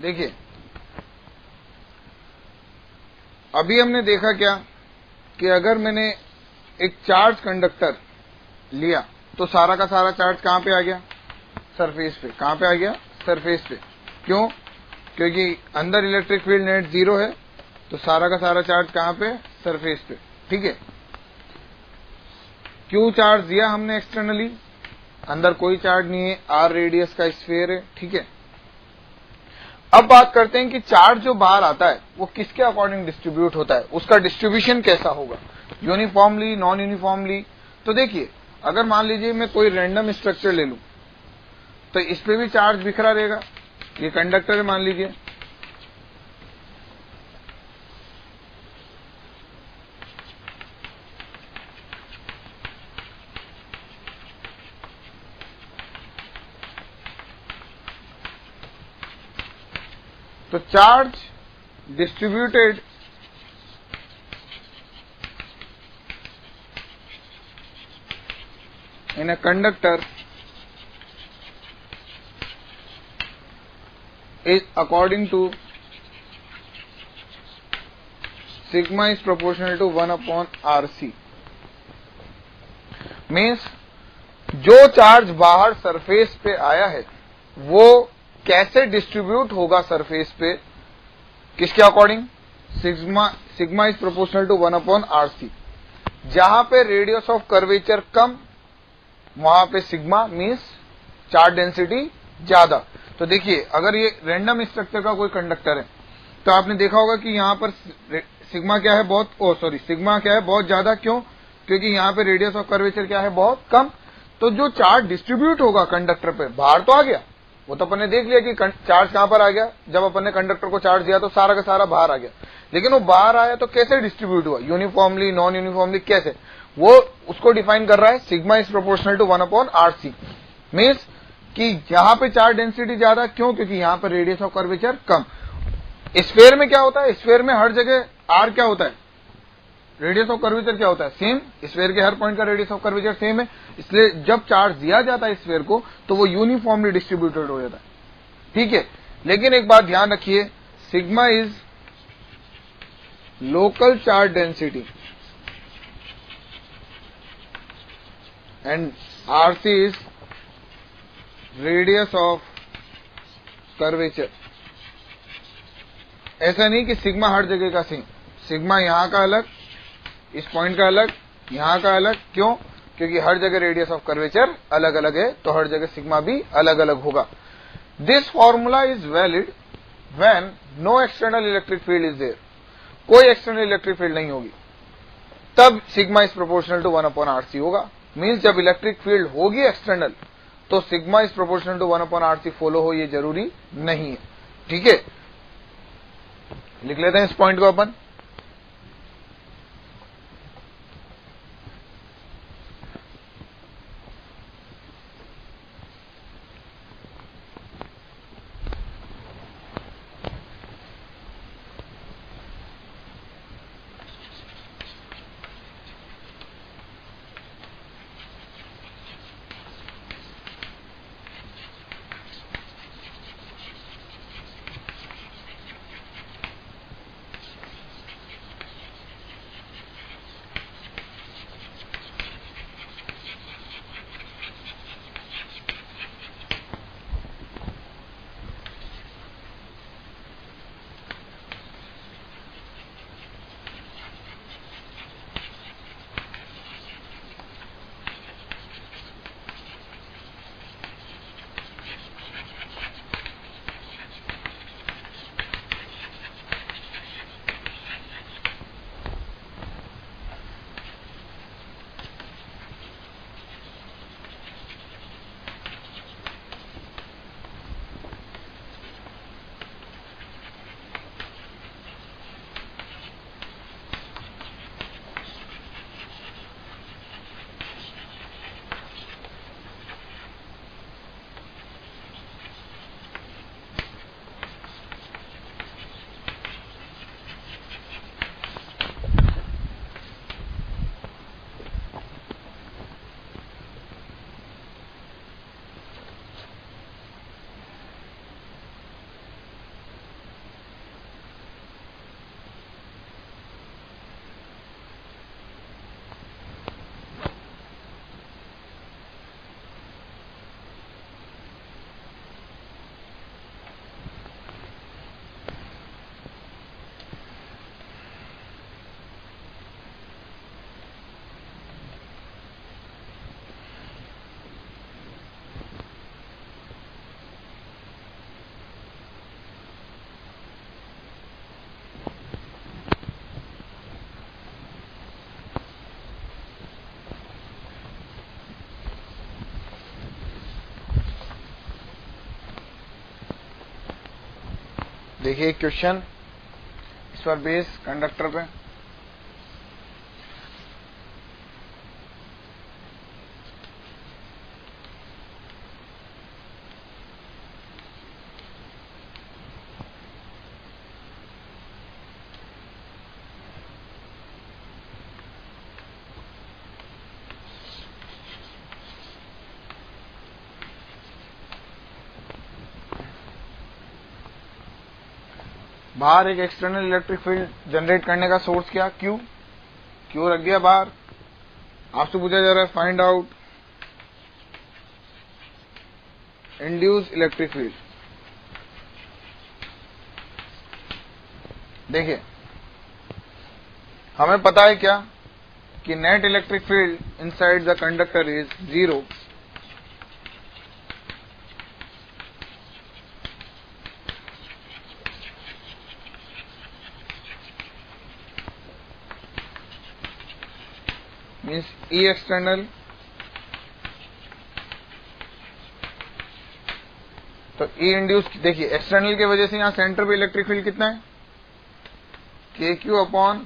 देखिए अभी हमने देखा क्या कि अगर मैंने एक चार्ज कंडक्टर लिया तो सारा का सारा चार्ज कहां पे आ गया? सरफेस पे। कहां पे आ गया? सरफेस पे। क्यों? क्योंकि अंदर इलेक्ट्रिक फील्ड नेट 0 है, तो सारा का सारा चार्ज कहां पे? सरफेस पे। ठीक है। क्यों चार्ज दिया हमने एक्सटर्नली? अंदर कोई चार्ज नहीं है, आर रेडियस का स्फीयर है। ठीक है। अब बात करते हैं कि चार्ज जो बाहर आता है वो किसके अकॉर्डिंग डिस्ट्रीब्यूट होता है, उसका डिस्ट्रीब्यूशन कैसा होगा, यूनिफॉर्मली, नॉन यूनिफॉर्मली। तो देखिए अगर मान लीजिए मैं कोई रैंडम स्ट्रक्चर ले लूं तो इस पे भी चार्ज बिखरा रहेगा। ये कंडक्टर है मान लीजिए, तो charge distributed in a conductor is according to sigma is proportional to 1 upon RC। Means जो चार्ज बाहर सरफेस पे आया है वो कैसे डिस्ट्रीब्यूट होगा सरफेस पे, किसके according? Sigma is proportional to 1 upon RC। जहां पे रेडियस ऑफ कर्वेचर कम वहां पे सिग्मा मीन्स चार्ज डेंसिटी ज्यादा। तो देखिए अगर ये रैंडम स्ट्रक्चर का कोई कंडक्टर है तो आपने देखा होगा कि यहां पर सिग्मा क्या है? सिग्मा क्या है? बहुत ज्यादा। क्यों? क्योंकि यहां पे रेडियस ऑफ कर्वेचर क्या है? बहुत कम। तो जो चार्ज डिस्ट्रीब्यूट होगा कंडक्टर पे, बाहर तो आ गया, वो तो अपन ने देख लिया कि चार्ज कहां पर आ गया। जब अपन ने कंडक्टर को चार्ज दिया तो सारा का सारा बाहर आ गया, लेकिन वो बाहर आया तो कैसे डिस्ट्रीब्यूट हुआ? यूनिफॉर्मली, नॉन यूनिफॉर्मली, कैसे? वो उसको डिफाइन कर रहा है sigma is proportional to 1 upon RC। Means कि यहां पे चार्ज डेंसिटी ज्यादा। क्यों? क्योंकि यहां पर radius of curvature come. Sphere में क्या होता है? स्फीयर में हर जगह आर क्या होता है? रेडियस ऑफ कर्वेचर क्या होता है? सेम। स्फीयर के हर पॉइंट का रेडियस ऑफ कर्वेचर सेम है, इसलिए जब चार्ज दिया जाता है स्फीयर को तो वो यूनिफॉर्मली डिस्ट्रीब्यूटेड हो जाता है। ठीक है। लेकिन एक बात ध्यान रखिए, sigma is local charge density and RC is radius of curvature. ऐसा नहीं कि सिग्मा हर जगह का सेम। सिग्मा यहां का अलग, इस पॉइंट का अलग, यहां का अलग। क्यों? क्योंकि हर जगह रेडियस ऑफ कर्वेचर अलग अलग है, तो हर जगह सिग्मा भी अलग अलग होगा। This formula is valid when no external electric field is there. कोई एक्सटर्नल इलेक्ट्रिक फील्ड नहीं होगी तब sigma is proportional to 1 upon RC होगा। मीन्स जब इलेक्ट्रिक फील्ड होगी एक्सटर्नल तो sigma is proportional to 1 upon RC follow हो, ये जरूरी नहीं है। ठीक है। लिख लेते हैं इस पॉइंट को अपन। देखिए क्वेश्चन इस पर बेस कंडक्टर पे। बाहर एक एक्सटर्नल इलेक्ट्रिक फील्ड जनरेट करने का सोर्स क्या, क्यू रख दिया बाहर। आपसे पूछा जा रहा है find out induce electric field. देखिए हमें पता है क्या कि net electric field inside the conductor is 0 means E external. तो ई इंड्यूस, देखिए एक्सटर्नल की वजह से यहां सेंटर पे इलेक्ट्रिक फील्ड कितना है, के क्यू अपॉन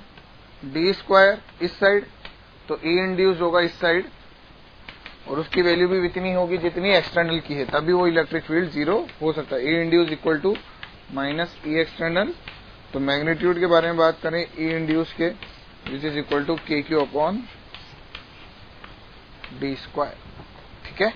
डी स्क्वायर इस साइड। तो ई इंड्यूस होगा इस साइड और उसकी वैल्यू भी इतनी होगी जितनी एक्सटर्नल की है, तभी वो इलेक्ट्रिक फील्ड 0 हो सकता है। E induced equal to minus E external. तो मैग्नीट्यूड के बारे में बात करें ई इंड्यूस के, which is equal to K Q upon D square. ठीक है,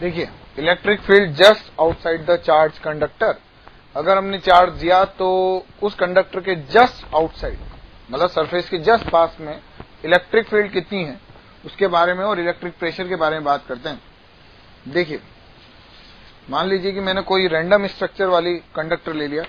देखिए electric field just outside the charge conductor. अगर हमने चार्ज दिया तो उस कंडक्टर के जस्ट आउटसाइड, मतलब सरफेस के जस्ट पास में इलेक्ट्रिक फील्ड कितनी है उसके बारे में और इलेक्ट्रिक प्रेशर के बारे में बात करते हैं। देखिए मान लीजिए कि मैंने कोई रैंडम स्ट्रक्चर वाली कंडक्टर ले लिया,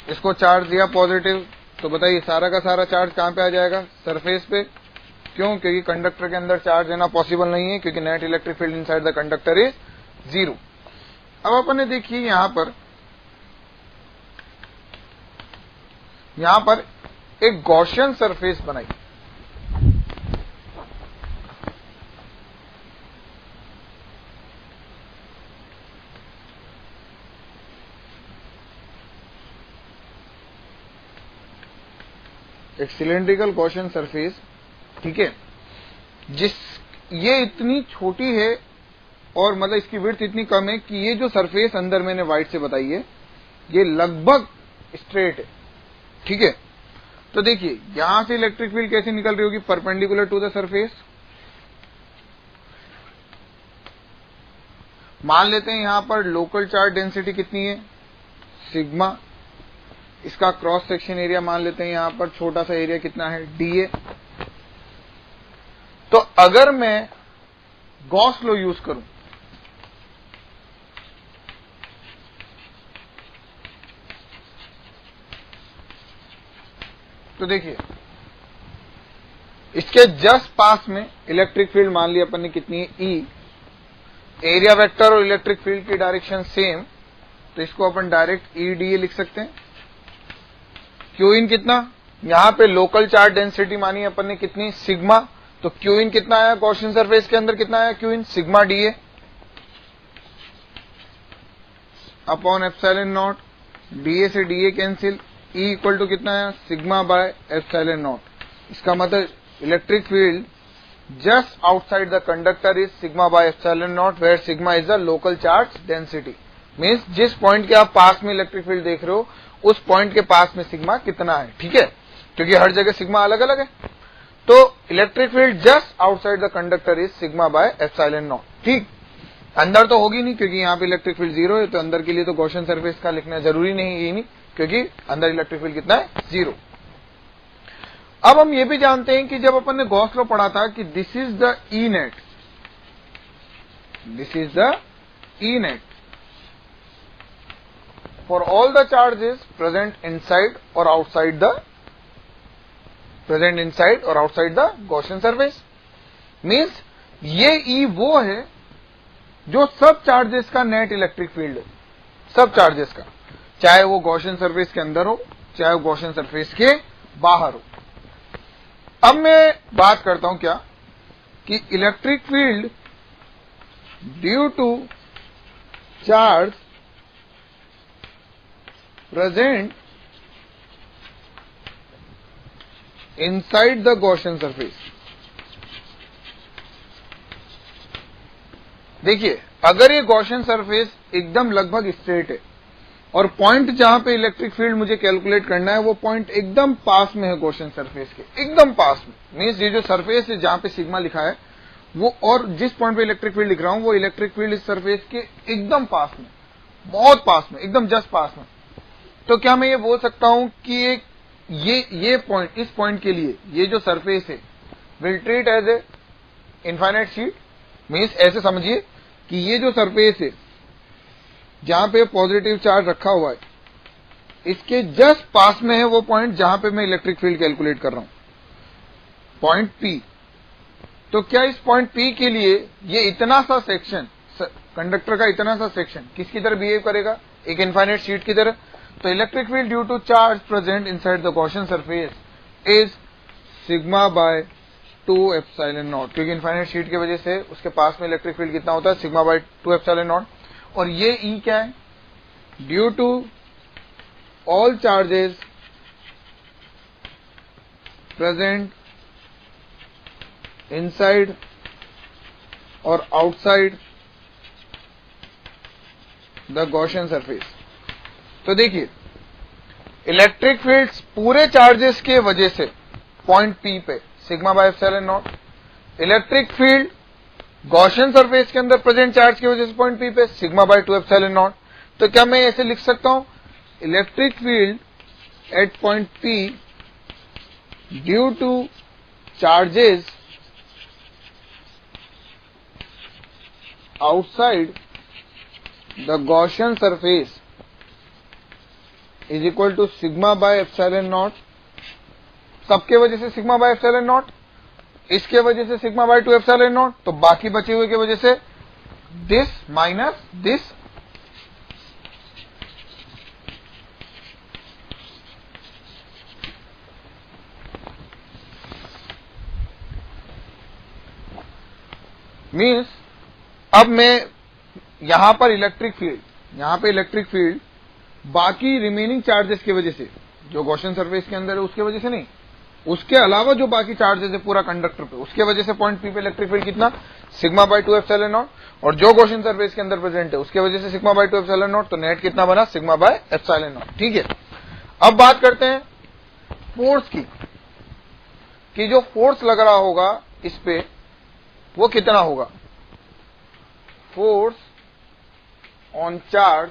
इसको चार्ज दिया पॉजिटिव, तो बताइए सारा का सारा चार्ज कहां पे आ जाएगा, सरफेस पे। क्यों, क्योंकि कंडक्टर के अंदर चार्ज देना पॉसिबल नहीं है, क्योंकि net electric field inside the conductor is 0। अब अपन ने देखिए यहां पर एक गॉसियन सरफेस बनाई। एक सिलेंड्रिकल गॉसियन सरफेस, ठीक है, ये इतनी छोटी है और मतलब इसकी विड्थ इतनी कम है कि ये जो सरफेस अंदर मैंने व्हाइट से बताई है ये लगभग स्ट्रेट है। ठीक है, तो देखिए यहां से इलेक्ट्रिक फील्ड कैसे निकल रही होगी, परपेंडिकुलर टू द सरफेस। मान लेते हैं यहां पर लोकल चार्ज डेंसिटी कितनी है, सिग्मा। इसका क्रॉस सेक्शन एरिया मान लेते हैं यहां पर छोटा सा एरिया कितना है, डीए। तो अगर मैं गॉस लॉ यूज करूं तो देखिए इसके जस्ट पास में इलेक्ट्रिक फील्ड मान लिया अपन ने कितनी है, ई। एरिया वेक्टर और इलेक्ट्रिक फील्ड की डायरेक्शन सेम, तो इसको अपन डायरेक्ट EDA लिख सकते हैं। क्यू इन कितना, यहां पे लोकल चार्ज डेंसिटी मानी अपन ने कितनी, सिग्मा, तो क्यू इन कितना आया गॉसियन सरफेस के अंदर, कितना आया Q in, sigma DA upon epsilon not, DA से DA cancel, E equal to कितना आया, सिग्मा बाय एप्सिलॉन नॉट। इसका मतलब electric field just outside the conductor is sigma by epsilon not, where sigma is the local charge density. Means जिस point के आप पास में electric field देख रहे हो उस पॉइंट के पास में सिग्मा कितना है, ठीक है, क्योंकि हर जगह सिग्मा अलग अलग है। तो electric field just outside the conductor is sigma by epsilon not, ठीक। अंदर तो होगी नहीं क्योंकि यहाँ पे इलेक्ट्रिक फील्ड 0 है, तो अंदर के लिए तो गॉसियन सरफेस का लिखना जरूरी नहीं है, क्योंकि अंदर इलेक्ट्रिक फील्ड कितना है, 0। अब हम ये भी जानते हैं कि जब अपन ने गॉस लॉ पढ़ा था कि this is the E net, this is the E net for all the charges present inside और outside the Gaussian surface. Means ये ई वो है जो सब चार्जेस का नेट इलेक्ट्रिक फील्ड है, सब चार्जेस का, चाहे वो गॉसियन सरफेस के अंदर हो चाहे वो गॉसियन सरफेस के बाहर हो। अब मैं बात करता हूं क्या कि electric field due to charge present inside the Gaussian surface. देखिए, अगर ये गॉसियन सरफेस एकदम लगभग स्ट्रेट है और पॉइंट जहां पे इलेक्ट्रिक फील्ड मुझे कैलकुलेट करना है वो पॉइंट एकदम पास में है गॉसियन सरफेस के, एकदम पास में, मीन्स ये जो सरफेस है जहां पे सिग्मा लिखा है वो, और जिस पॉइंट पे इलेक्ट्रिक फील्ड लिख रहा हूं वो इलेक्ट्रिक फील्ड इस सरफेस के एकदम पास में, बहुत पास में, एकदम जस्ट पास में। तो क्या मैं ये बोल सकता हूं कि ये पॉइंट, इस पॉइंट के लिए ये जो सरफेस है will treat as a infinite sheet. Means ऐसे समझिए कि ये जो सरफेस है जहां पे पॉजिटिव चार्ज रखा हुआ है इसके जस्ट पास में है वो पॉइंट जहां पे मैं इलेक्ट्रिक फील्ड कैलकुलेट कर रहा हूं, पॉइंट P। तो क्या इस पॉइंट P के लिए ये इतना सा सेक्शन, कंडक्टर का इतना सा सेक्शन किसकी तरह बिहेव करेगा, एक इनफाइनाइट शीट की तरह। तो electric field due to charge present inside the Gaussian surface is sigma by 2 epsilon not, क्योंकि इनफाइनाइट शीट की वजह से उसके पास में इलेक्ट्रिक फील्ड कितना होता है, सिग्मा बाय 2 एप्सिलॉन नॉट। और ये E क्या है, due to all charges present inside और आउटसाइड द गॉसियन सरफेस। तो देखिए, इलेक्ट्रिक फील्ड्स पूरे चार्जेस के वजह से पॉइंट P पे sigma by epsilon not, electric field Gaussian surface के अंदर प्रेजेंट चार्ज की वजह से पॉइंट P पे सिग्मा बाय 2 एप्सिलॉन नॉट। तो क्या मैं ऐसे लिख सकता हूं, electric field at point P due to charges outside the Gaussian surface is equal to sigma by epsilon not, सबके वजह से सिग्मा बाय एप्सिलॉन नॉट, इसके वजह से सिग्मा बाय 2 एप्सिलॉन नॉट, तो बाकी बचे हुए की वजह से दिस माइनस दिस। मीन्स अब मैं यहां पर इलेक्ट्रिक फील्ड बाकी रिमेनिंग चार्जेस की वजह से, जो गॉसियन सरफेस के अंदर है उसके वजह से नहीं, उसके अलावा जो बाकी चार्जेस है पूरा कंडक्टर पे, उसके वजह से पॉइंट P पे इलेक्ट्रिक फील्ड कितना, सिग्मा बाय 2 एप्सिलॉन नॉट, और जो गॉसियन सरफेस के अंदर प्रेजेंट है उसके वजह से सिग्मा बाय 2 एप्सिलॉन नॉट, तो नेट कितना बना, सिग्मा बाय एप्सिलॉन नॉट, ठीक है। अब बात करते हैं फोर्स की, कि जो फोर्स लग रहा होगा इस पे वो कितना होगा। Force on charge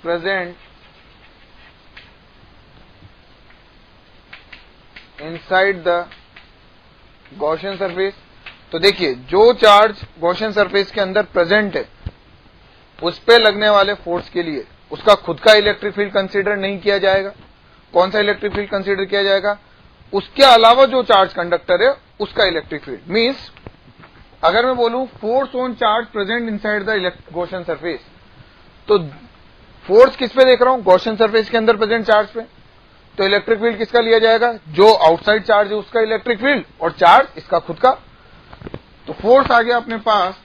present inside the Gaussian surface. तो देखिए, जो चार्ज गॉसियन सरफेस के अंदर प्रेजेंट है उस पे लगने वाले फोर्स के लिए उसका खुद का इलेक्ट्रिक फील्ड कंसीडर नहीं किया जाएगा। कौन सा इलेक्ट्रिक फील्ड कंसीडर किया जाएगा, उसके अलावा जो चार्ज कंडक्टर है उसका इलेक्ट्रिक फील्ड। मींस अगर मैं बोलूं force on charge present inside the Gaussian surface, तो फोर्स किस पे देख रहा हूं? गॉसियन सरफेस के अंदर प्रेजेंट चार्ज पे। तो इलेक्ट्रिक फील्ड किसका लिया जाएगा? जो आउटसाइड चार्ज है उसका इलेक्ट्रिक फील्ड, और चार्ज इसका खुद का। तो फोर्स आ गया अपने पास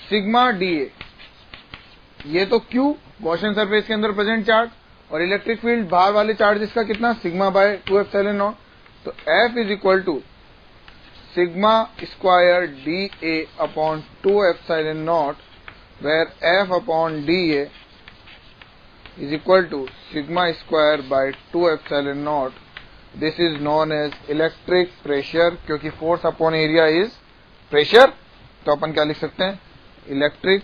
सिग्मा डीए, ये तो क्यू गॉसियन सरफेस के अंदर प्रेजेंट चार्ज, और इलेक्ट्रिक फील्ड बाहर वाले चार्ज इसका कितना? Sigma by 2 epsilon not. तो F is equal to sigma square D A upon 2 epsilon not, where F upon D A is equal to sigma square by 2 epsilon naught. This is known as electric pressure, क्योंकि force upon area is pressure, तो अपन क्या लिख सकते हैं? Electric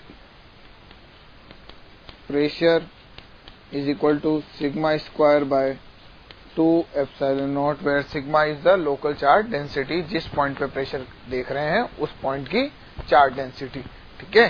pressure is equal to sigma square by 2 epsilon naught, where sigma is the local charge density, जिस point पे pressure देख रहे हैं उस पॉइंट की चार्ज डेंसिटी। ठीक है,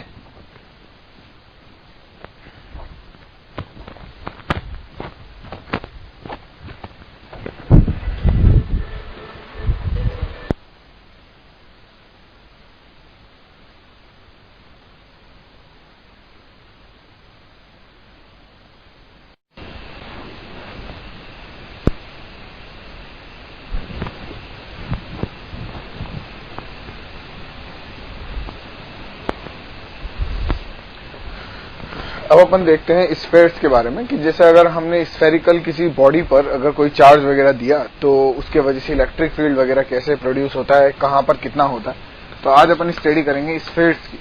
अब अपन देखते हैं स्फेयर्स के बारे में, कि जैसे अगर हमने स्फेरिकल किसी बॉडी पर अगर कोई चार्ज वगैरह दिया तो उसके वजह से इलेक्ट्रिक फील्ड वगैरह कैसे प्रोड्यूस होता है, कहां पर कितना होता है। तो आज अपन स्टडी करेंगे स्फेयर्स की।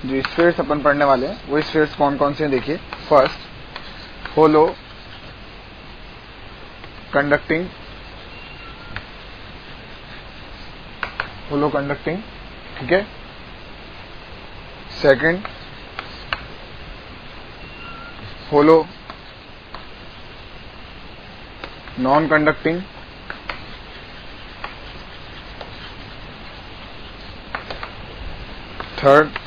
जो स्फेयर्स अपन पढ़ने वाले हैं वो स्फेयर्स कौन कौन से हैं देखिए। First, hollow conducting, hollow conducting, ठीक है। Second, hollow non conducting, third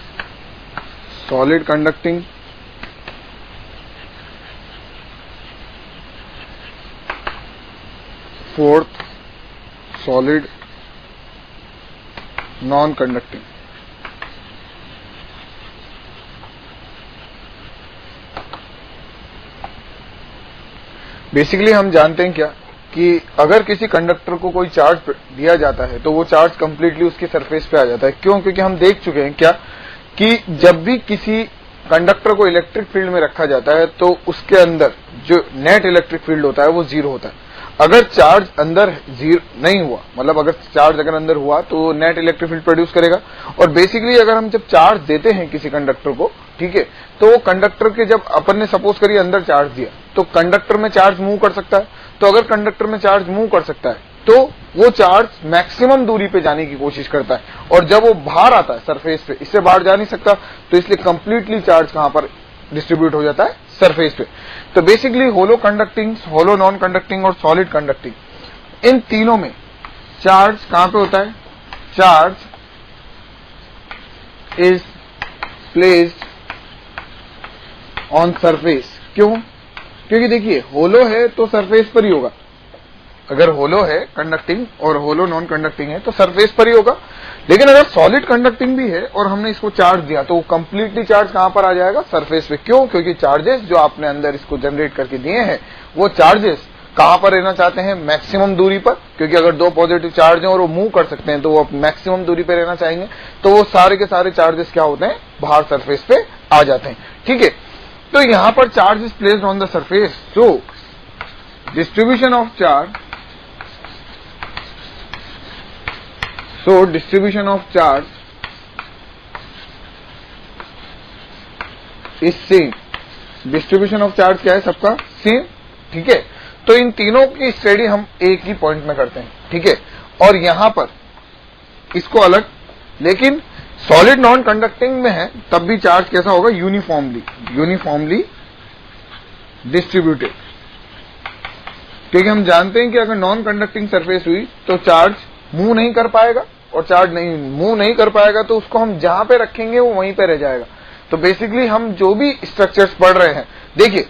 solid conducting, fourth solid non conducting. Basically हम जानते हैं क्या, कि अगर किसी कंडक्टर को कोई चार्ज दिया जाता है तो वो चार्ज कंप्लीटली उसकी सरफेस पे आ जाता है। क्यों? क्योंकि हम देख चुके हैं क्या, कि जब भी किसी कंडक्टर को इलेक्ट्रिक फील्ड में रखा जाता है तो उसके अंदर जो नेट इलेक्ट्रिक फील्ड होता है वो जीरो होता है। अगर चार्ज अंदर जीरो नहीं हुआ, मतलब अगर चार्ज अगर अंदर हुआ तो नेट इलेक्ट्रिक फील्ड प्रोड्यूस करेगा। और बेसिकली अगर हम जब चार्ज देते हैं किसी कंडक्टर को, ठीक है, तो वो कंडक्टर के जब अपन ने सपोज करिए अंदर चार्ज दिया तो कंडक्टर में चार्ज मूव कर सकता है। तो अगर कंडक्टर में चार्ज मूव कर सकता है तो वो चार्ज मैक्सिमम दूरी पे जाने की कोशिश करता है, और जब वो बाहर आता है सरफेस पे, इससे बाहर जा नहीं सकता, तो इसलिए कंप्लीटली चार्ज कहां पर डिस्ट्रीब्यूट हो जाता है? सरफेस पे। तो बेसिकली होलो कंडक्टिंग, होलो नॉन कंडक्टिंग और सॉलिड कंडक्टिंग, इन तीनों में चार्ज कहां पे होता है? Charge is placed on surface. क्यों? क्योंकि देखिए होलो है तो सरफेस पर ही होगा। अगर होलो है कंडक्टिंग और होलो नॉन कंडक्टिंग है तो सरफेस पर ही होगा। लेकिन अगर सॉलिड कंडक्टिंग भी है और हमने इसको चार्ज दिया तो वो कंप्लीटली चार्ज कहां पर आ जाएगा? सरफेस पे। क्यों? क्योंकि चार्जेस जो आपने अंदर इसको जनरेट करके दिए हैं वो चार्जेस कहां पर रहना चाहते हैं? मैक्सिमम दूरी पर। क्योंकि अगर दो पॉजिटिव चार्ज हैं और वो मूव कर सकते हैं तो वो मैक्सिमम दूरी पर रहना चाहेंगे, तो वो सारे के सारे चार्जेस क्या होते हैं? बाहर सरफेस पे आ जाते हैं। ठीक है, तो यहां पर charge is placed on the surface, so distribution of charge, distribution of charge is same. Distribution of charge क्या है? सबका सेम। ठीक है, तो इन तीनों की स्टडी हम एक ही पॉइंट में करते हैं। ठीक है, और यहां पर इसको अलग, लेकिन सॉलिड नॉन कंडक्टिंग में है तब भी चार्ज कैसा होगा? Uniformly distributed. क्योंकि हम जानते हैं कि अगर नॉन कंडक्टिंग सरफेस हुई तो चार्ज मूव नहीं कर पाएगा, और चार्ज नहीं मूव नहीं कर पाएगा तो उसको हम जहां पे रखेंगे वो वहीं पे रह जाएगा। तो बेसिकली हम जो भी स्ट्रक्चर्स पढ़ रहे हैं, देखिए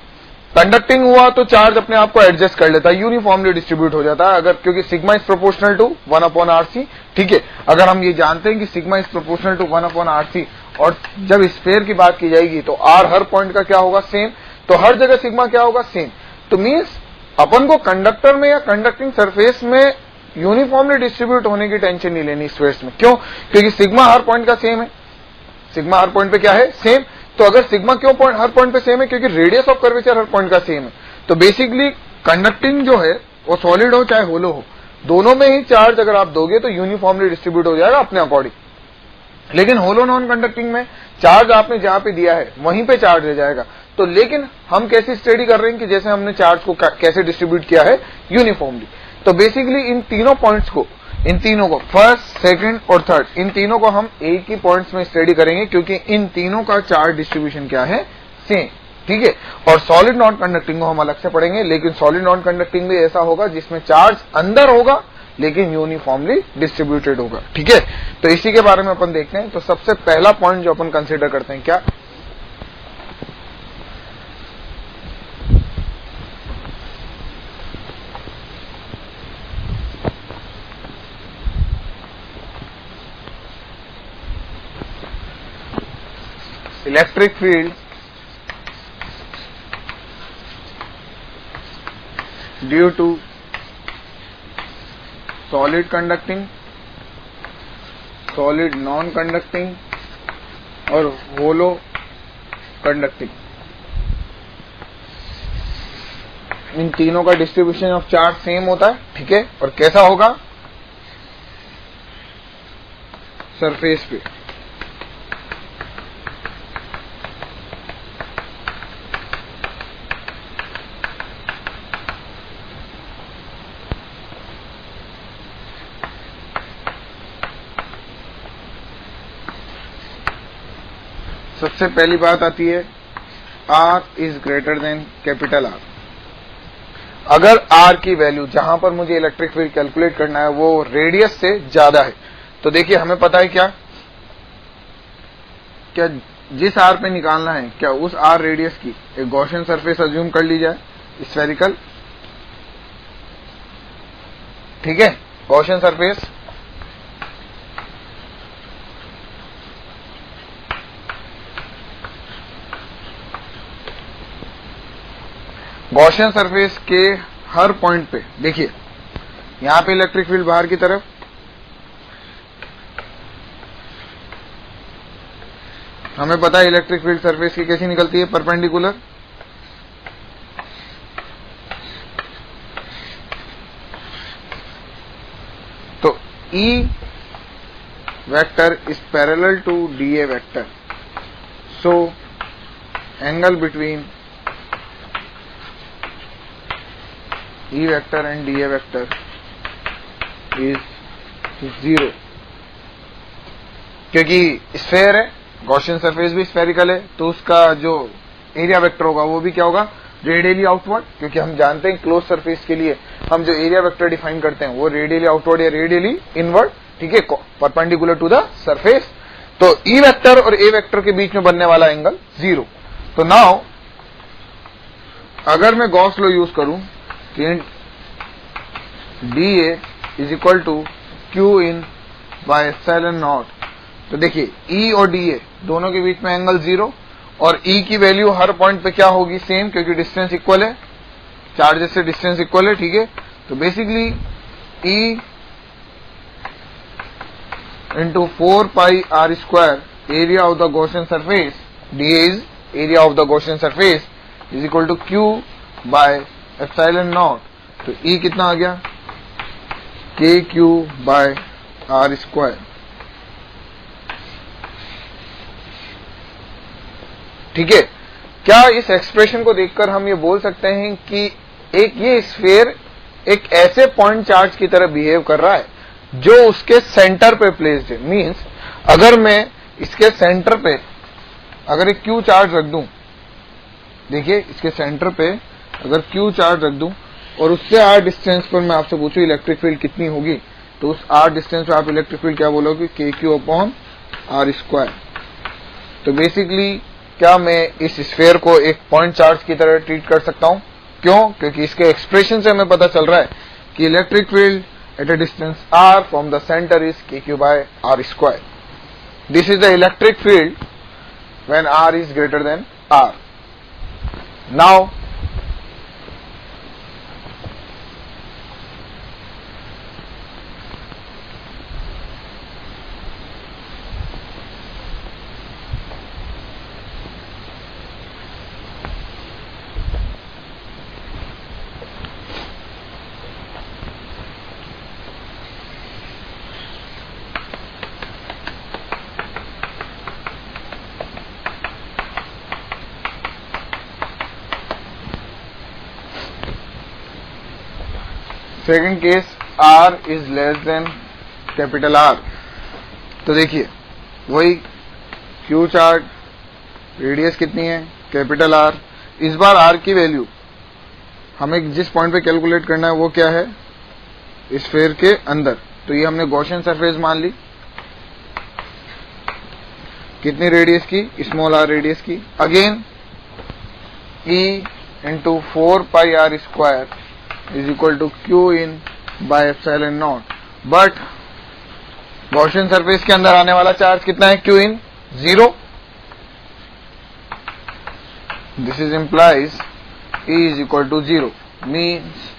कंडक्टिंग हुआ तो चार्ज अपने आप को एडजस्ट कर लेता है, यूनिफॉर्मली डिस्ट्रीब्यूट हो जाता है, अगर क्योंकि sigma is proportional to 1/RC। ठीक है, अगर हम ये जानते हैं कि sigma is proportional to 1/RC और जब स्फीयर की बात की जाएगी तो आर हर पॉइंट का क्या होगा, सेम, तो हर जगह सिग्मा क्या होगा, सेम। तो मीन्स अपन को कंडक्टर में या कंडक्टिंग सरफेस में यूनिफॉर्मली डिस्ट्रीब्यूट होने की टेंशन नहीं लेनी स्फीयर्स में। क्यों? क्योंकि सिग्मा हर पॉइंट का सेम है, सिग्मा हर पॉइंट पे क्या है, सेम। तो अगर सिग्मा क्यों हर पॉइंट पे सेम है, क्योंकि radius of curvature her point का सेम है। तो बेसिकली कंडक्टिंग जो है वो सॉलिड हो चाहे होलो हो, दोनों में ही चार्ज अगर आप दोगे तो यूनिफॉर्मली डिस्ट्रीब्यूट हो जाएगा अपने अकॉर्डिंग। लेकिन होलो नॉन कंडक्टिंग में चार्ज आपने जहां पे दिया है वहीं पे चार्ज रह जाएगा। तो लेकिन हम कैसे स्टडी कर रहे हैं कि जैसे हमने चार्ज को कैसे डिस्ट्रीब्यूट किया है यूनिफॉर्मली। तो बेसिकली इन तीनों पॉइंट्स को, इन तीनों को, फर्स्ट, सेकंड और थर्ड, इन तीनों को हम एक ही पॉइंट्स में स्टडी करेंगे क्योंकि इन तीनों का चार्ज डिस्ट्रीब्यूशन क्या है, सेम। ठीक है, और सॉलिड नॉन कंडक्टिंग को हम अलग से पढ़ेंगे, लेकिन सॉलिड नॉन कंडक्टिंग भी ऐसा होगा जिसमें चार्ज अंदर होगा लेकिन यूनिफॉर्मली डिस्ट्रीब्यूटेड होगा। ठीक है, तो इसी के बारे में अपन देखते हैं। तो सबसे पहला पॉइंट जो अपन कंसिडर करते हैं, क्या, electric field due to solid conducting, solid non conducting और होलो कंडक्टिंग, इन तीनों का डिस्ट्रीब्यूशन ऑफ चार्ज सेम होता है। ठीक है, और कैसा होगा, सरफेस पे। सबसे पहली बात आती है R is greater than capital R. अगर आर की वैल्यू जहां पर मुझे इलेक्ट्रिक फील्ड कैलकुलेट करना है वो रेडियस से ज्यादा है, तो देखिए हमें पता है क्या क्या जिस आर पे निकालना है, क्या उस आर रेडियस की एक गॉसियन सरफेस अज्यूम कर ली जाए, स्फेरिकल। ठीक है, गॉसियन सरफेस, गॉसियन सरफेस के हर पॉइंट पे देखिए, यहां पे इलेक्ट्रिक फील्ड बाहर की तरफ, हमें पता है इलेक्ट्रिक फील्ड सरफेस की कैसी निकलती है, परपेंडिकुलर। तो E vector is parallel to DA vector, so angle between E vector and DA vector is 0, क्योंकि स्फेयर है, गॉसियन सरफेस भी स्फेरिकल है, तो उसका जो एरिया वेक्टर होगा वो भी क्या होगा, रेडियली आउटवर्ड, क्योंकि हम जानते हैं क्लोज सरफेस के लिए हम जो एरिया वेक्टर डिफाइन करते हैं वो रेडियली आउटवर्ड या रेडियली इनवर्ड। ठीक है, परपेंडिकुलर टू द सरफेस। तो E वेक्टर और A वेक्टर के बीच में बनने वाला एंगल 0। तो नाउ अगर मैं गॉस लॉ यूज करूं DA is equal to Q in by epsilon not, तो देखिए E और DA दोनों के बीच में एंगल 0 और E की वैल्यू हर पॉइंट पे क्या होगी, सेम, क्योंकि डिस्टेंस इक्वल है, चार्जेस से डिस्टेंस इक्वल है। ठीक है, तो basically E into 4 pi R square area of the Gaussian surface, DA is area of the Gaussian surface, is equal to Q by epsilon not. तो E कितना आ गया, KQ बाय आर स्क्वायर। ठीक है, क्या इस एक्सप्रेशन को देखकर हम ये बोल सकते हैं कि एक ये स्फीयर एक ऐसे पॉइंट चार्ज की तरह बिहेव कर रहा है जो उसके सेंटर पे प्लेस्ड है। मींस अगर मैं इसके सेंटर पे अगर एक Q चार्ज रख दूं, देखिए इसके सेंटर पे अगर Q चार्ज रख दूं और उससे r डिस्टेंस पर मैं आपसे पूछूं इलेक्ट्रिक फील्ड कितनी होगी, तो उस r डिस्टेंस पे आप इलेक्ट्रिक फील्ड क्या बोलोगे, KQ अपॉन आर स्क्वायर। तो बेसिकली क्या मैं इस स्फेयर को एक पॉइंट चार्ज की तरह ट्रीट कर सकता हूं? क्यों? क्योंकि इसके एक्सप्रेशन से हमें पता चल रहा है कि electric field eight A distance r from the centre is kq by r square. This is the electric field when r is greater than r. Now second case r is less than capital R. तो देखिए वही Q charge, radius कितनी है? Capital R. इस बार R की value हमें जिस point पे कैलकुलेट करना है वो क्या है? स्फीयर के अंदर. तो ये हमने गॉसियन सरफेस मान ली. कितनी रेडियस की? स्मॉल r रेडियस की. Again E into 4 pi r square is equal to q in by epsilon naught. But Gaussian surface के अंदर आने वाला चार्ज कितना है? q in 0. This is implies E is equal to 0. Means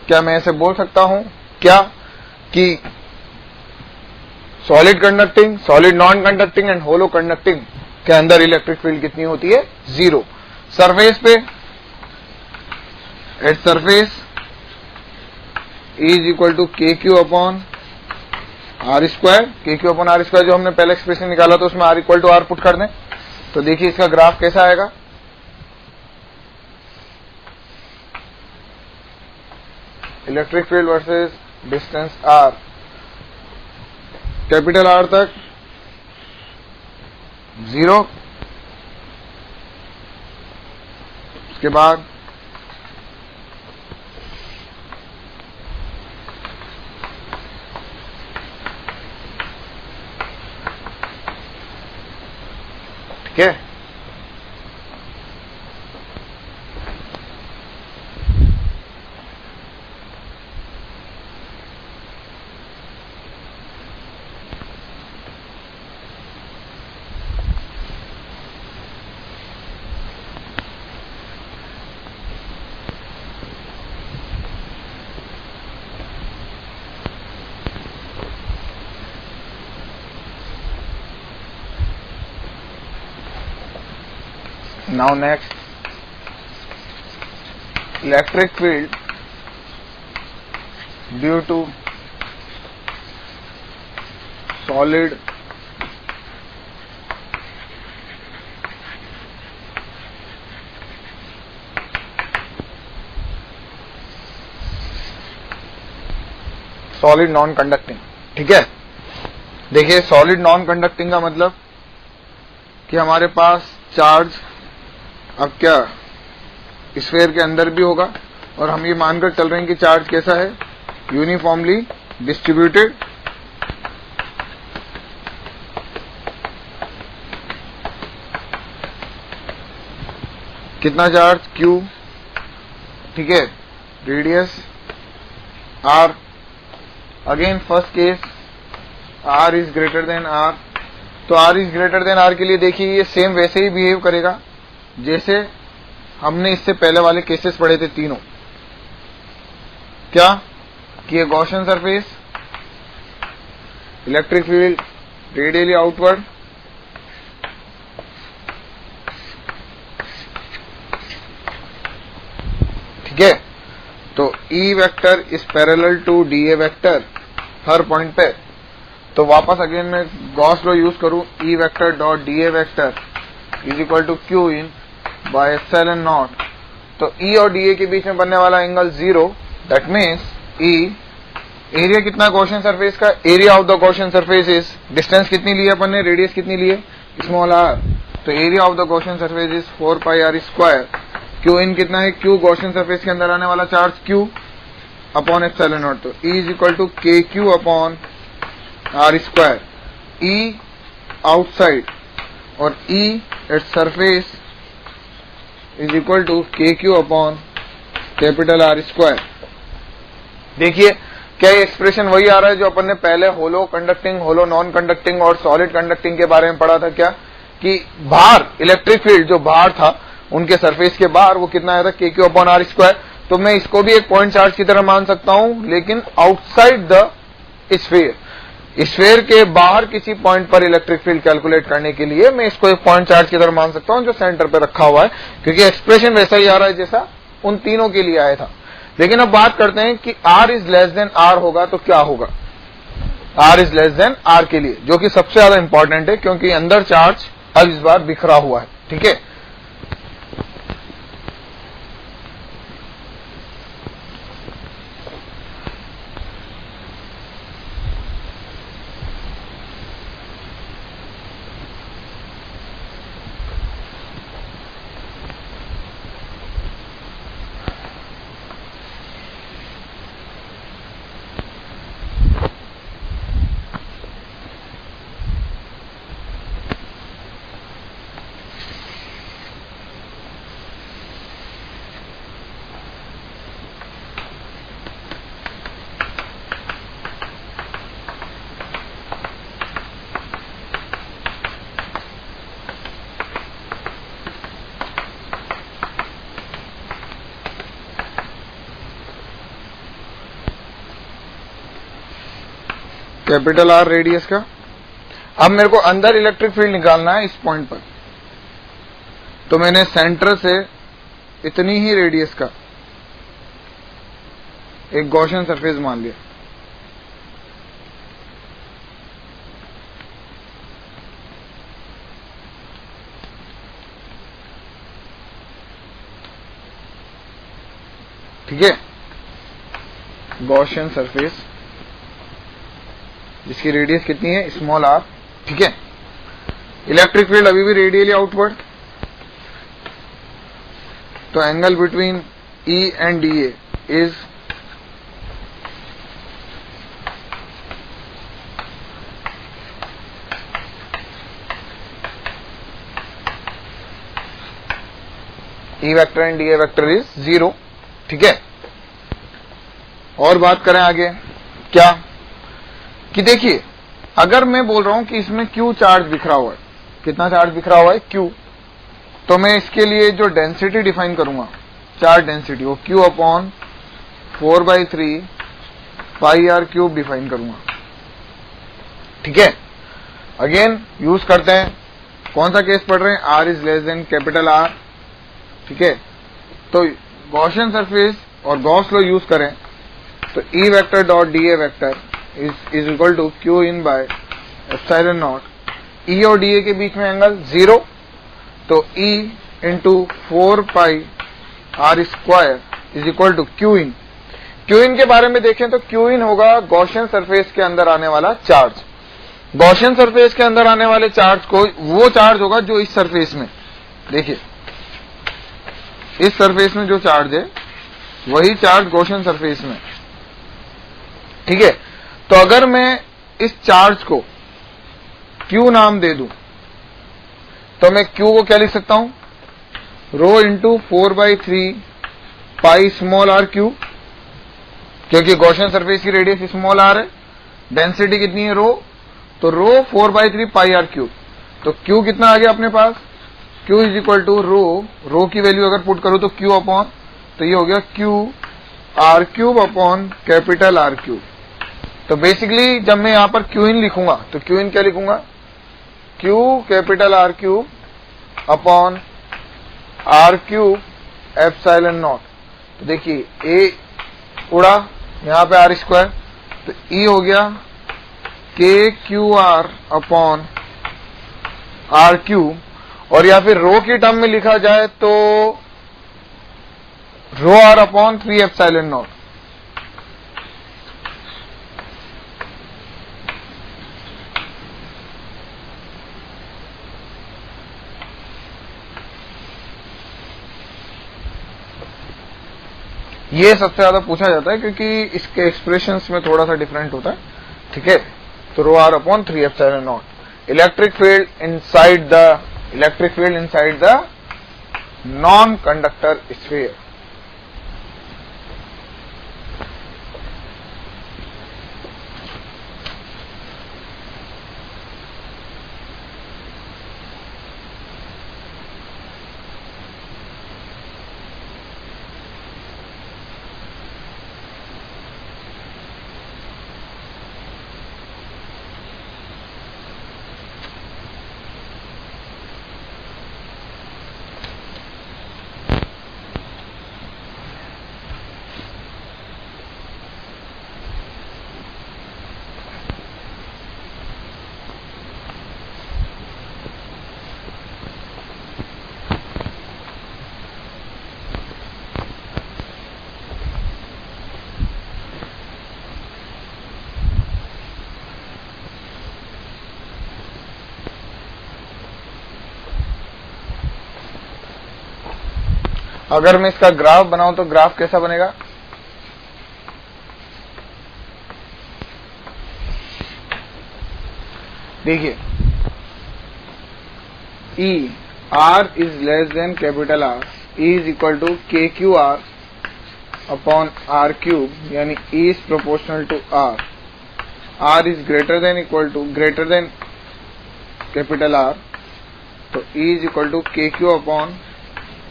क्या मैं ऐसे बोल सकता हूं क्या कि solid conducting, solid non conducting and hollow conducting के अंदर इलेक्ट्रिक फील्ड कितनी होती है? 0. सरफेस पे at surface E is equal to kq upon r square. kq upon r square जो हमने पहले एक्सप्रेशन निकाला तो उसमें r equal to r put कर दें. तो देखिए इसका ग्राफ कैसा आएगा. Electric field versus distance r. Capital R तक 0. उसके बाद ठीक है. Now next, electric field due to solid non conducting. ठीक है. देखिए सॉलिड नॉन कंडक्टिंग का मतलब कि हमारे पास चार्ज अब क्या स्फीयर के अंदर भी होगा और हम ये मानकर चल रहे हैं कि चार्ज कैसा है? Uniformly distributed. कितना चार्ज? Q. ठीक है. Radius R. Again first case R is greater then R. तो R is greater then R के लिए देखिए ये सेम वैसे ही बिहेव करेगा जैसे हमने इससे पहले वाले केसेस पढ़े थे तीनों. क्या कि ये Gaussian surface, electric field radially outward, ठीक है. तो E vector is parallel to dA vector हर पॉइंट पे. तो वापस अगेन मैं गॉस लॉ यूज करूं. E vector dot dA vector is equal to q in by epsilon not. तो E और dA के बीच में बनने वाला angle 0. That means E area कितना गॉसियन सरफेस का? Area of the Gaussian surface is, distance कितनी ली अपन ने? रेडियस कितनी ली है? Small r. तो area of the Gaussian surface is 4 pi r square. Q in कितना है? Q गॉसियन सरफेस के अंदर आने वाला charge Q upon epsilon not. तो E is equal to kq upon r square. E outside और E at surface is equal to KQ upon capital R square. देखिए क्या ये एक्सप्रेशन वही आ रहा है जो अपन ने पहले होलो कंडक्टिंग, होलो नॉन कंडक्टिंग और सॉलिड कंडक्टिंग के बारे में पढ़ा था क्या, कि बाहर इलेक्ट्रिक फील्ड जो बाहर था उनके सरफेस के बाहर वो कितना आया था KQ अपॉन R स्क्वायर। तो मैं इसको भी एक पॉइंट चार्ज की तरह मान सकता हूं, लेकिन आउटसाइड द स्फीयर, स्फीयर के बाहर किसी पॉइंट पर इलेक्ट्रिक फील्ड कैलकुलेट करने के लिए मैं इसको एक पॉइंट चार्ज की तरह मान सकता हूं जो सेंटर पे रखा हुआ है, क्योंकि एक्सप्रेशन वैसा ही आ रहा है जैसा उन तीनों के लिए आया था। लेकिन अब बात करते हैं कि R is less then R होगा तो क्या होगा। R is less then R के लिए, जो कि सबसे ज्यादा इंपॉर्टेंट है क्योंकि अंदर चार्ज अब इस बार बिखरा हुआ है। ठीक है, कैपिटल R रेडियस का। अब मेरे को अंदर इलेक्ट्रिक फील्ड निकालना है इस पॉइंट पर, तो मैंने सेंटर से इतनी ही रेडियस का एक गॉसियन सरफेस मान लिया। ठीक है, गॉसियन सरफेस जिसकी रेडियस कितनी है, स्मॉल r। ठीक है, इलेक्ट्रिक फील्ड अभी भी रेडियली आउटवर्ड, तो angle between E and DA is E vector and DA vector is 0। ठीक है, और बात करें आगे क्या, कि देखिए अगर मैं बोल रहा हूं कि इसमें Q चार्ज बिखरा हुआ है, कितना चार्ज बिखरा हुआ है Q, तो मैं इसके लिए जो डेंसिटी डिफाइन करूंगा, चार्ज डेंसिटी, वो Q upon 4/3 pi R cube define करूंगा। ठीक है, अगेन यूज करते हैं, कौन सा केस पढ़ रहे हैं, R is less than capital R। ठीक है, तो गॉसियन सरफेस और गॉस लॉ यूज करें तो E vector dot DA vector is equal to Q in by epsilon not. E और DA के बीच में एंगल 0, तो E into 4 pi R square is equal to Q in. Q in के बारे में देखें तो Q इन होगा गॉसियन सरफेस के अंदर आने वाला चार्ज। गॉसियन सरफेस के अंदर आने वाले चार्ज को, वो चार्ज होगा जो इस सरफेस में, देखिए इस सरफेस में जो चार्ज है वही चार्ज गॉसियन सरफेस में। ठीक है, तो अगर मैं इस चार्ज को Q नाम दे दूं तो मैं Q को क्या लिख सकता हूं, rho into 4/3 pi small r cube, क्योंकि गॉसियन सरफेस की रेडियस स्मॉल r है, डेंसिटी कितनी है रो, तो रो 4/3 पाई r क्यूब। तो Q कितना आ गया अपने पास, Q is equal to rho की वैल्यू अगर पुट करो तो Q अपॉन, तो ये हो गया Q R cube upon capital R cube. तो बेसिकली जब मैं यहां पर Q इन लिखूंगा तो Q इन क्या लिखूंगा, Q capital R cube upon R cube epsilon not. तो देखिए A उड़ा, यहां पे R स्क्वायर, तो E हो गया KQR अपॉन R क्यूब, और या फिर रो की टर्म में लिखा जाए तो रो R अपॉन 3 एप्सिलॉन नॉट। ये सबसे ज्यादा पूछा जाता है क्योंकि इसके एक्सप्रेशंस में थोड़ा सा डिफरेंट होता है। ठीक है, तो रो R upon 3 epsilon not. Electric field inside the electric field inside the non-conductor sphere. अगर मैं इसका ग्राफ बनाऊं तो ग्राफ कैसा बनेगा? देखिए, E R is less than capital R, E is equal to KQR upon R cube, यानी E is proportional to R. R is greater than capital R, तो E is equal to KQ upon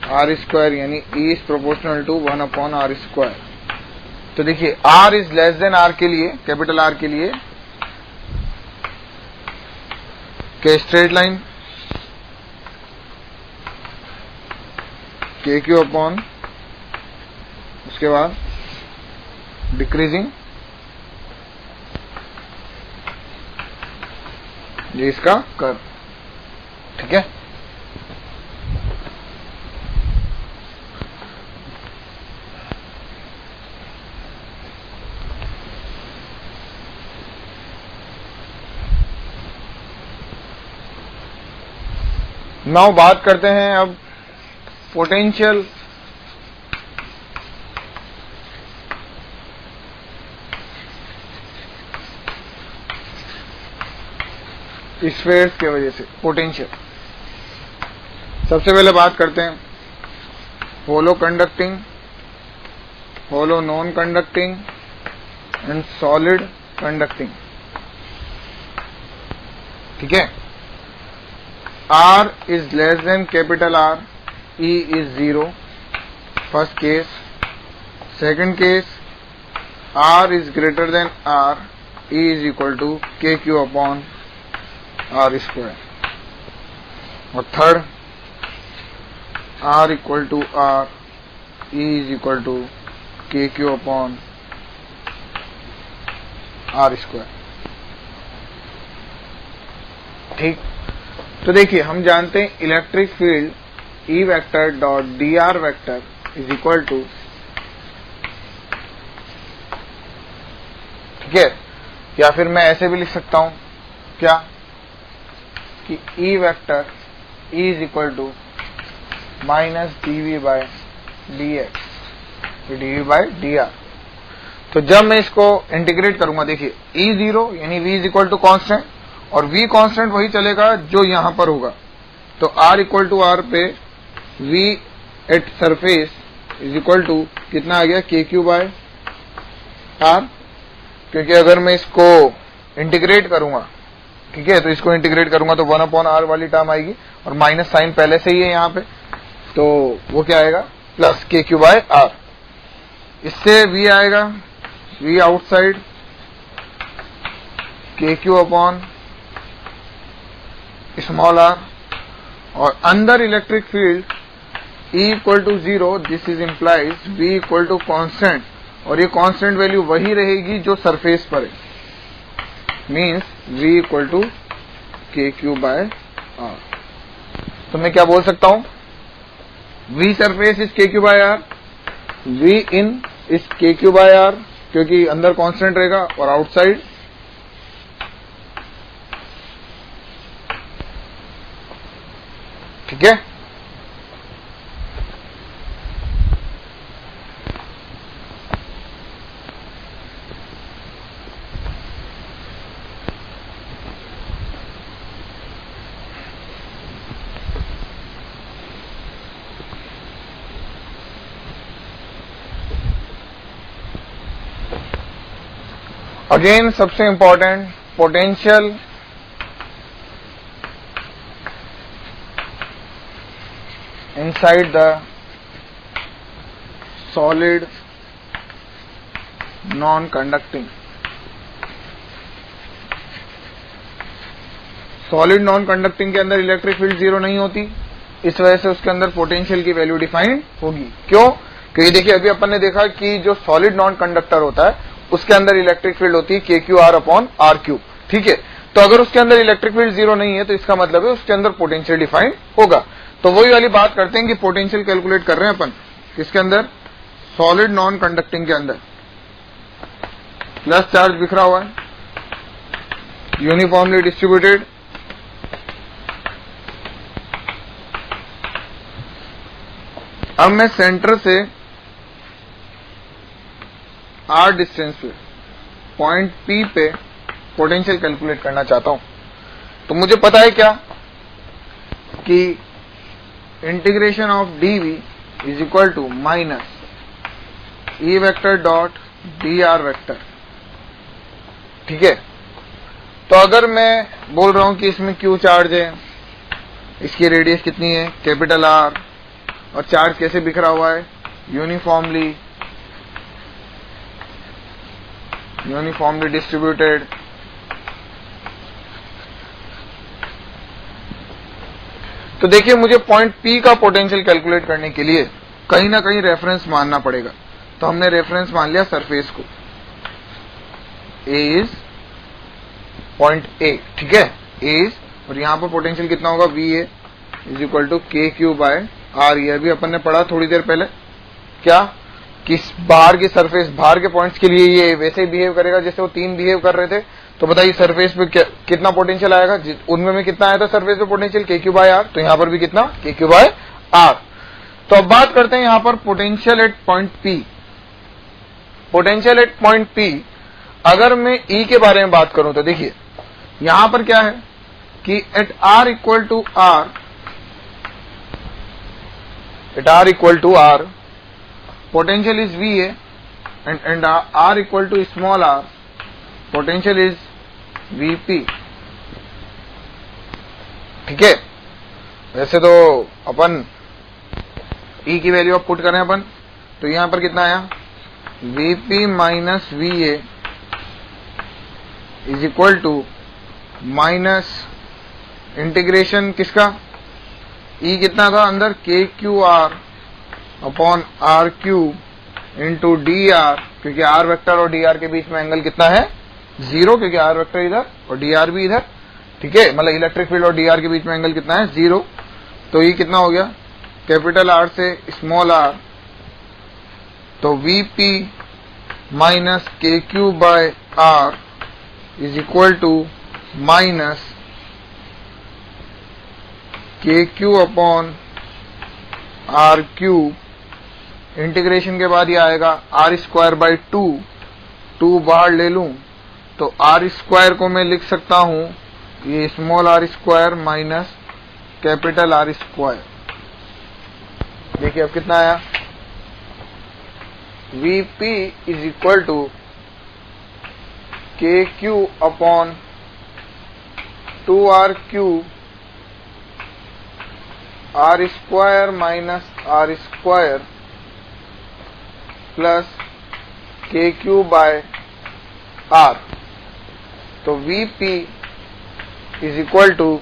R square, यानी E is proportional to 1 upon R square. तो देखिए, R is less than R के लिए, capital R के लिए के straight line KQ upon, उसके बाद डिक्रीजिंग, ये इसका कर्व, ठीक है। नाउ बात करते हैं अब पोटेंशियल स्फीयर्स के वजह से पोटेंशियल। सबसे पहले बात करते हैं hollow conducting, hollow non conducting and solid conducting, ठीक है। R is less than capital R, E is 0, first case. Second case, R is greater than R, E is equal to KQ upon R square. और third, R equal to R, E is equal to KQ upon R square, ठीक। तो देखिए, हम जानते हैं electric field E vector dot dr vector is equal to, ठीक है, या फिर मैं ऐसे भी लिख सकता हूं क्या कि E vector E is equal to minus dv by dx, dv by dr। तो जब मैं इसको इंटीग्रेट करूंगा, देखिए E0 यानी v is equal to constant, और v कांस्टेंट वही चलेगा जो यहां पर होगा। तो r इक्वल टू r पे v at surface is equal to कितना आ गया, KQ बाय R, क्योंकि अगर मैं इसको इंटीग्रेट करूंगा, ठीक है, तो इसको इंटीग्रेट करूंगा तो 1 अपॉन R वाली टर्म आएगी, और माइनस साइन पहले से ही है यहां पे, तो वो क्या आएगा, प्लस KQ बाय R। इससे v आएगा, v outside KQ upon small r, और अंदर electric field E equal to 0, this is implies V equal to constant, और ये कॉन्स्टेंट वैल्यू वही रहेगी जो सरफेस पर है, means V equal to KQ by R। तो मैं क्या बोल सकता हूं, V surface is KQ by R, V in is KQ by R, क्योंकि अंदर कांस्टेंट रहेगा, और आउटसाइड ठीक है। अगेन सबसे important, potential inside the solid non-conducting. Solid non conducting के अंदर इलेक्ट्रिक फील्ड जीरो नहीं होती, इस वजह से उसके अंदर पोटेंशियल की वैल्यू डिफाइन होगी। क्यों? क्योंकि देखिए अभी अपन ने देखा कि जो सॉलिड नॉन कंडक्टर होता है उसके अंदर इलेक्ट्रिक फील्ड होती है KQ/R/R3। ठीक है, तो अगर उसके अंदर इलेक्ट्रिक फील्ड जीरो नहीं है तो इसका मतलब है उसके अंदर पोटेंशियल डिफाइन होगा। तो वही वाली बात करते हैं कि पोटेंशियल कैलकुलेट कर रहे हैं अपन किसके अंदर, सॉलिड नॉन कंडक्टिंग के अंदर। प्लस चार्ज बिखरा हुआ है, यूनिफॉर्मली डिस्ट्रीब्यूटेड, अब मैं सेंटर से R डिस्टेंस पे पॉइंट P पे पोटेंशियल कैलकुलेट करना चाहता हूं। तो मुझे पता है क्या कि integration of dV is equal to minus E vector dot dr vector. ठीक है, तो अगर मैं बोल रहा हूं कि इसमें Q चार्ज है, इसकी रेडियस कितनी है कैपिटल R, और चार्ज कैसे बिखरा हुआ है, यूनिफॉर्मली डिस्ट्रीब्यूटेड। तो देखिए मुझे पॉइंट P का पोटेंशियल कैलकुलेट करने के लिए कहीं ना कहीं रेफरेंस मानना पड़ेगा। तो हमने रेफरेंस मान लिया सरफेस को, A इज पॉइंट A। ठीक है, A इज, और यहां पर पोटेंशियल कितना होगा, VA is equal to KQ/R। ये भी अपन ने पढ़ा थोड़ी देर पहले, क्या कि बाहर की सरफेस, बाहर के पॉइंट्स के लिए ये वैसे ही बिहेव करेगा जैसे वो तीन बिहेव कर रहे थे। तो बताइए सरफेस पे कितना पोटेंशियल आएगा, उनमें में कितना आया था सरफेस पे पोटेंशियल KQ/R, तो यहां पर भी कितना KQ/R। तो अब बात करते हैं यहां पर potential at point P। Potential at point P अगर मैं E के बारे में बात करूं तो देखिए यहां पर क्या है कि at R equal to R potential is VA and R equal to small r, potential is VP। ठीक है, वैसे तो अपन E की वैल्यू अब पुट करें अपन, तो यहां पर कितना आया, VP minus VA is equal to minus integration किसका, E कितना था अंदर KQR upon R³ into DR, क्योंकि R वेक्टर और DR के बीच में एंगल कितना है, जीरो, क्योंकि R वेक्टर इधर और DR भी इधर। ठीक है, मतलब इलेक्ट्रिक फील्ड और DR के बीच में एंगल कितना है, जीरो। तो ये कितना हो गया, कैपिटल R से स्मॉल r, तो VP minus KQ/R is equal to minus KQ upon R³। Integration के बाद ये आएगा R²/2, 2 बाहर ले लूं तो R² को मैं लिख सकता हूं ये small r² minus capital R²। देखिए अब कितना आया, VP is equal to KQ upon 2R³ R² minus R² plus KQ/R। तो VP is equal to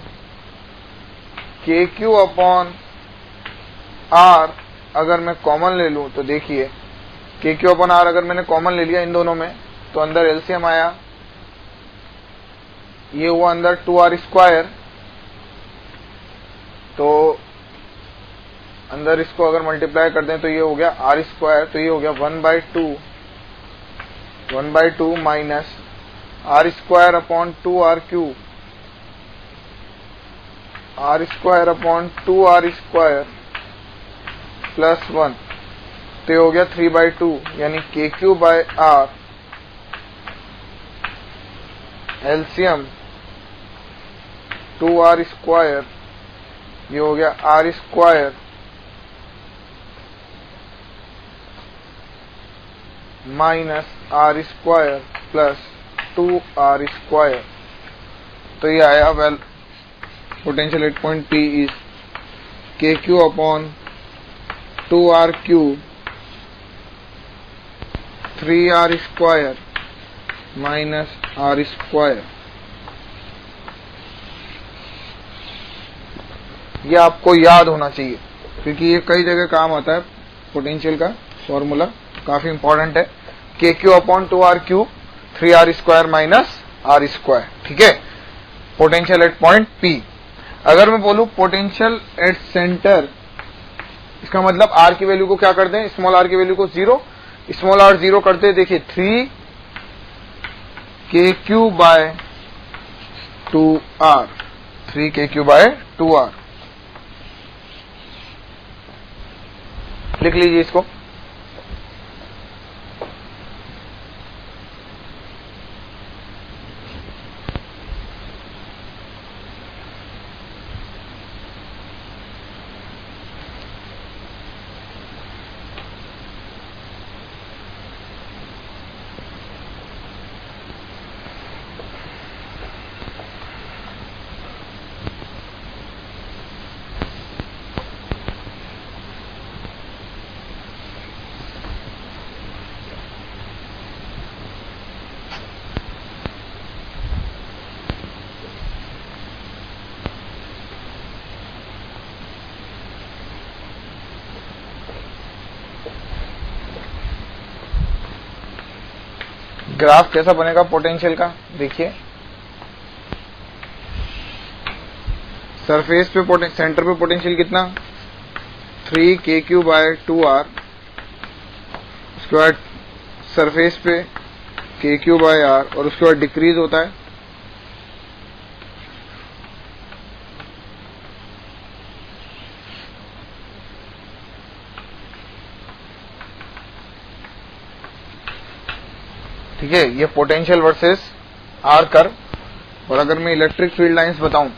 KQ upon R, अगर मैं कॉमन ले लूं तो देखिए KQ अपॉन R अगर मैंने कॉमन ले लिया इन दोनों में तो अंदर एलसीएम आया, ये हुआ अंदर 2R², तो अंदर इसको अगर मल्टीप्लाई कर दें तो ये हो गया R², तो ये हो गया 1/2 minus R² upon 2R³ R² upon 2R² plus 1, तो ये हो गया 3/2, यानी KQ/R एलसीएम 2R², ये हो गया R² minus R² plus 2r², तो ये आया well potential at point P is KQ/2r³ 3r² minus r²। ये आपको याद होना चाहिए क्योंकि ये कई जगह काम आता है। पोटेंशियल का फॉर्मूला काफी इंपॉर्टेंट है, KQ/2r³ 3r² माइनस r²। ठीक है, पोटेंशियल एट पॉइंट P। अगर मैं बोलूं पोटेंशियल एट सेंटर, इसका मतलब r की वैल्यू को क्या कर दें, स्मॉल r की वैल्यू को 0, स्मॉल r 0 करते, देखिए 3KQ/2r, 3KQ/2r लिख लीजिए इसको। ग्राफ कैसा बनेगा पोटेंशियल का, देखिए सरफेस पे सेंटर पे पोटेंशियल कितना 3KQ/2r, उसके बाद सरफेस पे KQ/r और उसके बाद डिक्रीज होता है। ठीक है, ये पोटेंशियल वर्सेस आर कर्व। और अगर मैं इलेक्ट्रिक फील्ड लाइंस बताऊं,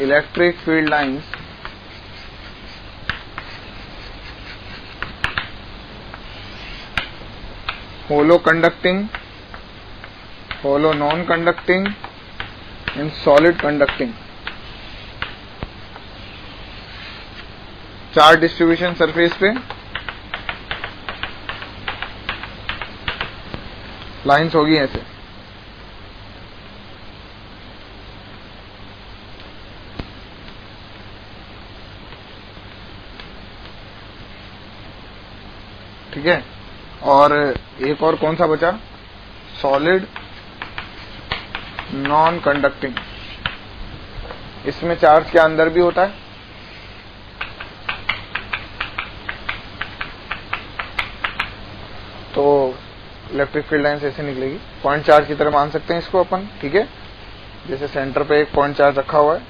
electric field lines hollow conducting, hollow non conducting and solid conducting, charge distribution surface पे लाइंस होगी ऐसे। ठीक है, और एक और कौन सा बचा, सॉलिड नॉन कंडक्टिंग। इसमें चार्ज के अंदर भी होता है, तो इलेक्ट्रिक फील्ड लाइन ऐसे निकलेगी। पॉइंट चार्ज की तरह मान सकते हैं इसको अपन। ठीक है, जैसे सेंटर पे एक पॉइंट चार्ज रखा हुआ है,